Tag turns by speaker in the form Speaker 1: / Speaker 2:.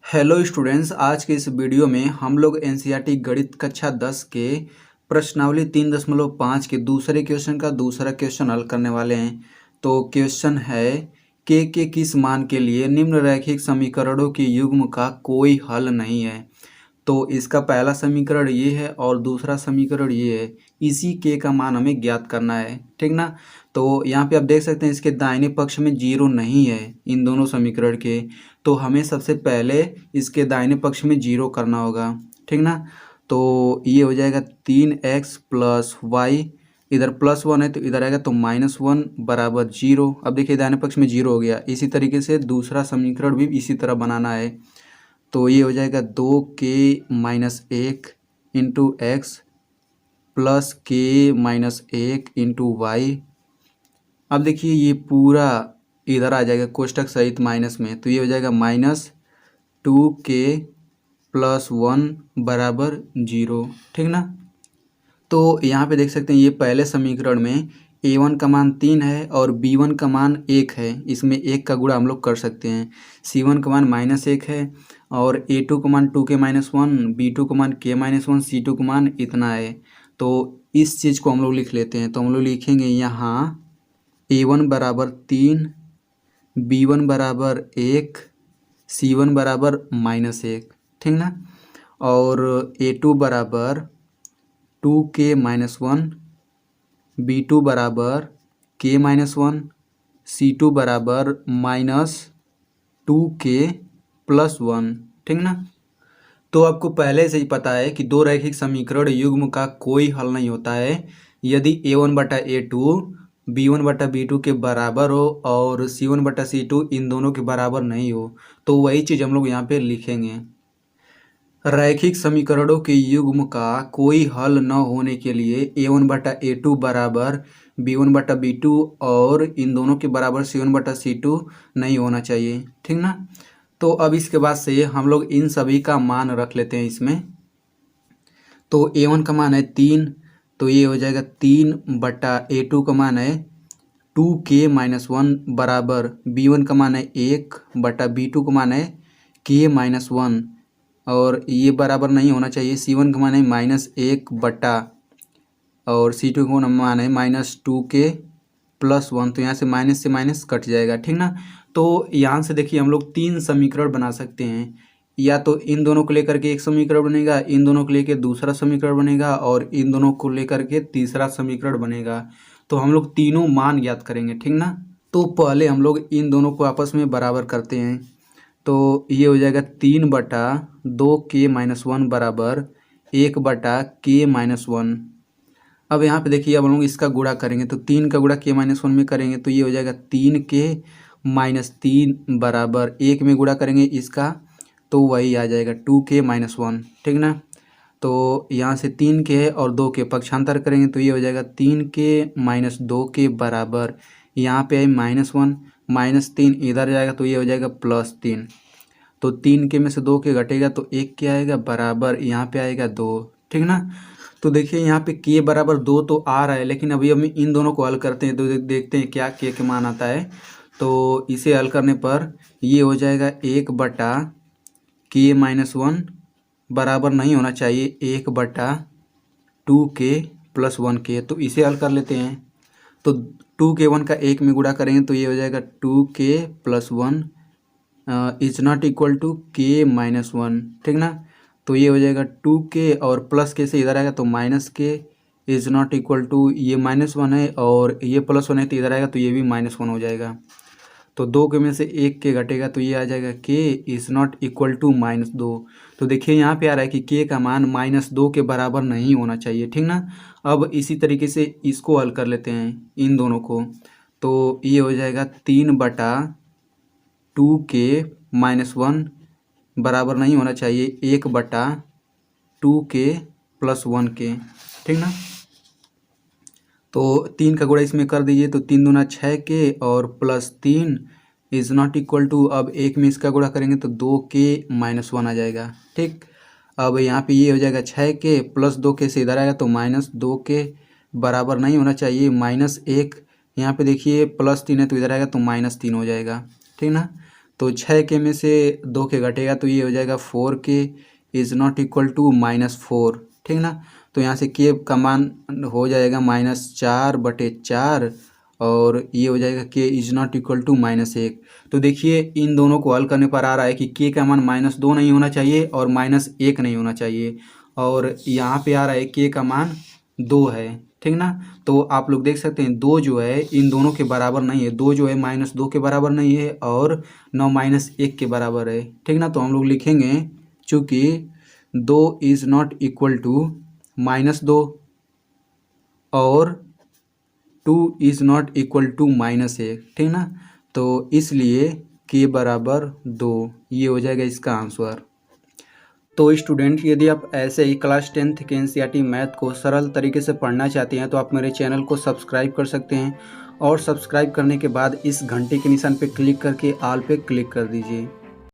Speaker 1: Hello students, आज के इस वीडियो में हम लोग एनसीईआरटी गणित कक्षा 10 के प्रश्नावली 3.5 के दूसरे क्वेश्चन का दूसरा क्वेश्चन हल करने वाले हैं। तो क्वेश्चन है के किस मान के लिए निम्न रैखिक समीकरणों के युग्म का कोई हल नहीं है। तो इसका पहला समीकरण ये है और दूसरा समीकरण ये है। इसी के का मान हमें ज्ञात करना है, ठीक ना। तो यहाँ पे आप देख सकते हैं इसके दाहिने पक्ष में जीरो नहीं है इन दोनों समीकरण के। तो हमें सबसे पहले इसके दाहिने पक्ष में जीरो करना होगा, ठीक ना। तो ये हो जाएगा 3x प्लस वाई, इधर +1 है तो इधर आएगा तो -1 बराबर 0। अब देखिए दाहिने पक्ष में जीरो हो गया। इसी तरीके से दूसरा समीकरण भी इसी तरह बनाना है। तो ये हो जाएगा 2k-1 into x plus k-1 into y. अब देखिए ये पूरा इधर आ जाएगा कोष्टक सहित माइनस में, तो ये हो जाएगा -2k + 1 बराबर 0, ठीक ना। तो यहाँ पे देख सकते हैं ये पहले समीकरण में a1 का मान 3 है और b1 का मान 1 है। इसमें 1 का गुणा हम लोग कर सकते हैं। c1 का मान -1 है और a2 का मान 2k-1, b2 का मान k-1, c2 का मान इतना है। तो इस चीज़ को हम लोग लिख लेते हैं। तो हम लोग लिखेंगे यहाँ a1 बराबर 3, b1 बराबर 1, c1 बराबर -1, ठीक ना। और a2 बराबर 2k-1, b2 बराबर k-1, c2 बराबर -2k + 1, ठीक ना। तो आपको पहले से ही पता है कि दो रैखिक समीकरण युग्म का कोई हल नहीं होता है यदि a1/a2 b1/b2 के बराबर हो और c1/c2 इन दोनों के बराबर नहीं हो। तो वही चीज़ हम लोग यहाँ पे लिखेंगे। रैखिक समीकरणों के युग्म का कोई हल न होने के लिए a1/a2 बराबर b1/b2 और इन दोनों के बराबर c1/c2 नहीं होना चाहिए, ठीक ना। तो अब इसके बाद से हम लोग इन सभी का मान रख लेते हैं इसमें। तो a1 का मान है 3, तो ये हो जाएगा 3/a2 का मान है 2k-1 बराबर b1 का मान है 1/b2 का मान है k-1 और ये बराबर नहीं होना चाहिए। c1 का मान है -1 और c2 का मान है -2k + 1, तो यहाँ से माइनस से माइनस कट जाएगा, ठीक ना। तो यहाँ से देखिए हम लोग 3 समीकरण बना सकते हैं। या तो इन दोनों को लेकर के एक समीकरण बनेगा, इन दोनों को लेकर दूसरा समीकरण बनेगा और इन दोनों को लेकर के तीसरा समीकरण बनेगा। तो हम लोग तीनों मान ज्ञात करेंगे, ठीक ना। तो पहले हम लोग इन दोनों को आपस में बराबर करते हैं। तो ये हो जाएगा 3/2k-1 बराबर 1/k-1। अब यहाँ पे देखिए अब हम लोग इसका गुणा करेंगे तो 3 का गुणा k-1 में करेंगे तो ये हो जाएगा 3k-3 बराबर 1 में गुणा करेंगे इसका तो वही आ जाएगा 2k-1, ठीक ना। तो यहाँ से 3k है और 2k पक्षांतर करेंगे तो ये हो जाएगा 3k-2k बराबर यहाँ पे है -1, -3 इधर जाएगा तो ये हो जाएगा +3। तो 3k में से 2k घटेगा तो 1 क्या आएगा बराबर यहाँ पे आएगा 2, ठीक ना। तो देखिए यहाँ पे k बराबर 2 तो आ रहा है, लेकिन अभी हम इन दोनों को हल करते हैं तो देखते हैं क्या k के मान आता है। तो इसे हल करने पर ये हो जाएगा 1/k-1 बराबर नहीं होना चाहिए 1/2k + 1k। तो इसे हल कर लेते हैं। तो 2k1 का 1 में गुणा करेंगे तो ये हो जाएगा 2k + 1 is not equal to k-1, ठीक ना। तो ये हो जाएगा 2k और प्लस k से इधर आएगा तो -k is not equal to ये -1 है और ये +1 है तो इधर आएगा तो ये भी -1 हो जाएगा। तो 2k में से 1k घटेगा तो ये आ जाएगा k is not equal to -2। तो देखिए यहाँ पे आ रहा है कि k का मान -2 के बराबर नहीं होना चाहिए, ठीक ना। अब इसी तरीके से इसको हल कर लेते हैं इन दोनों को। तो ये हो जाएगा 3/2k-1 बराबर नहीं होना चाहिए 1/2k + 1k, ठीक ना। तो 3 का गुणा इसमें कर दीजिए तो 3 दूना 6k और +3 इज नॉट इक्वल टू अब 1 में इसका गुणा करेंगे तो 2k-1 आ जाएगा, ठीक। अब यहाँ पे ये हो जाएगा 6k + 2k से इधर आएगा तो -2k बराबर नहीं होना चाहिए -1। यहाँ पे देखिए +3 है तो इधर आएगा तो -3 हो जाएगा, ठीक ना। तो 6 के में से 2 के घटेगा तो ये हो जाएगा 4k is not equal to -4, ठीक ना। तो यहाँ से k का मान हो जाएगा -4/4 और ये हो जाएगा k is not equal to -1। तो देखिए इन दोनों को हल करने पर आ रहा है कि k का मान -2 नहीं होना चाहिए और -1 नहीं होना चाहिए, और यहाँ पे आ रहा है k का मान 2 है, ठीक ना। तो आप लोग देख सकते हैं 2 जो है इन दोनों के बराबर नहीं है, 2 जो है -2 के बराबर नहीं है और न -1 के बराबर है, ठीक ना। तो हम लोग लिखेंगे चूँकि 2 इज़ नॉट इक्वल टू -2 और 2 इज़ नॉट इक्वल टू -1, ठीक ना। तो इसलिए k बराबर 2, ये हो जाएगा इसका आंसर। तो स्टूडेंट यदि आप ऐसे ही क्लास 10th के एनसीईआरटी मैथ को सरल तरीके से पढ़ना चाहते हैं तो आप मेरे चैनल को सब्सक्राइब कर सकते हैं, और सब्सक्राइब करने के बाद इस घंटे के निशान पे क्लिक करके ऑल पे क्लिक कर दीजिए।